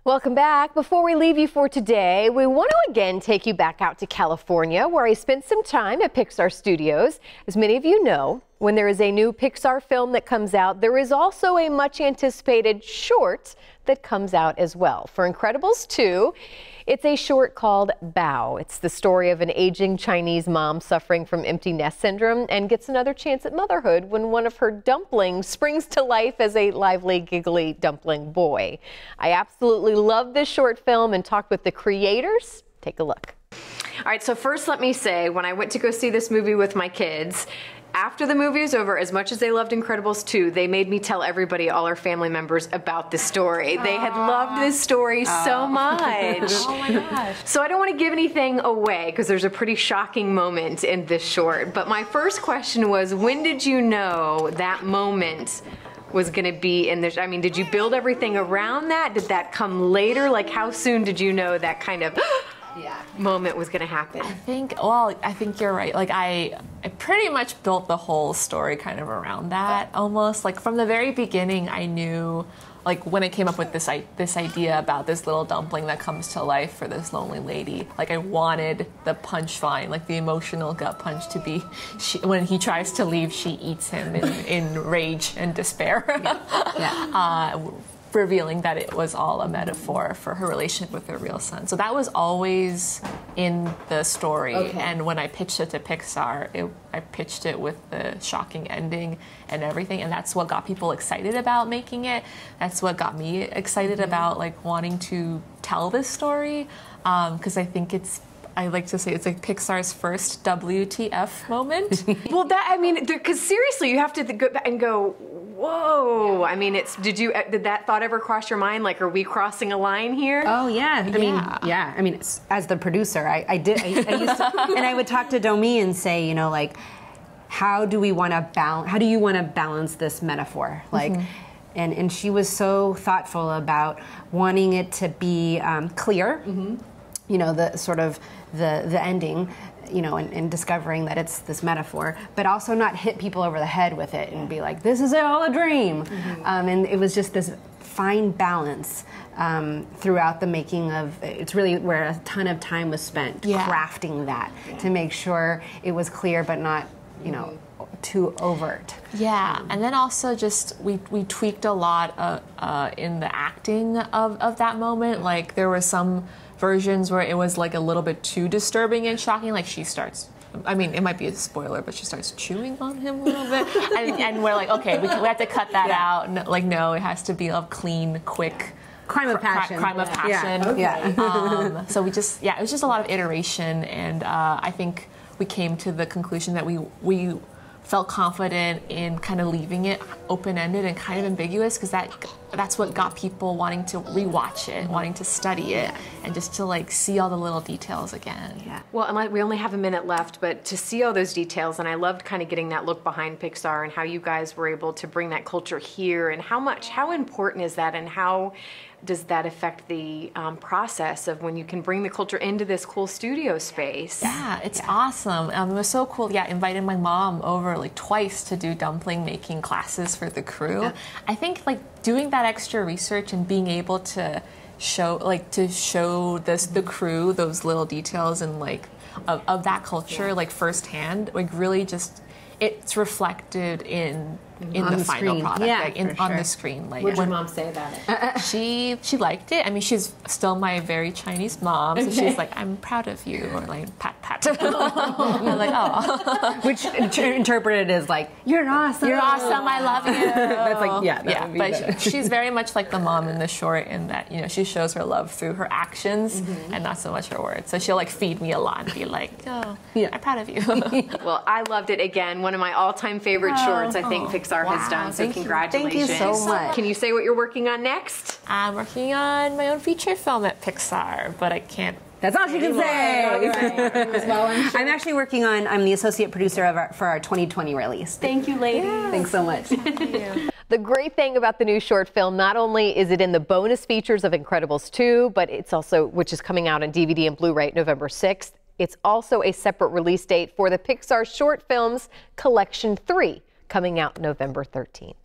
Welcome back. Before we leave you for today, we want to again take you back out to California, where I spent some time at Pixar Studios. As many of you know, when there is a new Pixar film that comes out, there is also a much anticipated short that comes out as well. For Incredibles 2, it's a short called Bao. It's the story of an aging Chinese mom suffering from empty nest syndrome and gets another chance at motherhood when one of her dumplings springs to life as a lively, giggly dumpling boy. I absolutely love this short film and talked with the creators. Take a look. All right, so first let me say, when I went to go see this movie with my kids, after the movie was over, as much as they loved Incredibles 2, they made me tell everybody, all our family members, about the story. They had loved this story so much. Oh my gosh. So I don't want to give anything away because there's a pretty shocking moment in this short. But my first question was, when did you know that moment was going to be in this? I mean, did you build everything around that? Did that come later? Like, how soon did you know that kind of moment was going to happen? I think you're right. Like I pretty much built the whole story kind of around that almost. Like from the very beginning, I knew, like when I came up with this idea about this little dumpling that comes to life for this lonely lady, like I wanted the punchline, like the emotional gut punch to be, when he tries to leave, she eats him in rage and despair. Revealing that it was all a metaphor for her relationship with her real son. So that was always in the story. And when I pitched it to Pixar, I pitched it with the shocking ending and everything, and that's what got people excited about making it. That's what got me excited about like wanting to tell this story, because I think I like to say it's like Pixar's first WTF moment. Well, that, I mean, because seriously, you have to go back and go, whoa. I mean, did that thought ever cross your mind? Like, are we crossing a line here? Oh yeah. I mean, as the producer, I used to, and I would talk to Domi and say, you know, like, how do you want to balance this metaphor? Like, and she was so thoughtful about wanting it to be clear. You know, the sort of the ending, you know, and discovering that it's this metaphor, but also not hit people over the head with it and be like, this is all a dream. And it was just this fine balance throughout the making of, it's really where a ton of time was spent crafting that to make sure it was clear but not, you know, too overt. Yeah, and then also just we tweaked a lot in the acting of that moment. Like there were some versions where it was like a little bit too disturbing and shocking. Like she starts, I mean, it might be a spoiler, but she starts chewing on him a little bit, and we're like, okay, we have to cut that out. No, like no, it has to be a clean, quick. Crime of passion. Crime of passion. So we just, it was just a lot of iteration, and I think we came to the conclusion that we felt confident in kind of leaving it open-ended and kind of ambiguous, because that's what got people wanting to rewatch it, wanting to study it, and just to like see all the little details again. Well, and we only have a minute left, but to see all those details, and I loved kind of getting that look behind Pixar and how you guys were able to bring that culture here, and how important is that, and how does that affect the process of when you can bring the culture into this cool studio space? Yeah, it's awesome. It was so cool. Yeah, invited my mom over like twice to do dumpling making classes for the crew. I think like doing that extra research and being able to show the crew those little details and like of that culture like firsthand, like really just it's reflected in the final product, like on the screen. Like, what did your mom say about it? She liked it. I mean, she's still my very Chinese mom, so she's like, "I'm proud of you," or like pat pat. I'm like, oh, which interpreted as like, "You're awesome. You're awesome. I love you." That's like But she's very much like the mom in the short in that, you know, she shows her love through her actions and not so much her words. So she'll like feed me a lot and be like, "Oh, I'm proud of you." Well, I loved it again. One of my all-time favorite shorts. I think Pixar has done. So congratulations. Thank you so much. Can you say what you're working on next? I'm working on my own feature film at Pixar, but I can't. That's all she can say. I'm actually working on, I'm the associate producer for our 2020 release. Thank you, ladies. Thanks so much. Thank you. The great thing about the new short film, not only is it in the bonus features of Incredibles 2, but it's also, which is coming out on DVD and Blu-ray November 6th, it's also a separate release date for the Pixar Short Films Collection 3, coming out November 13th.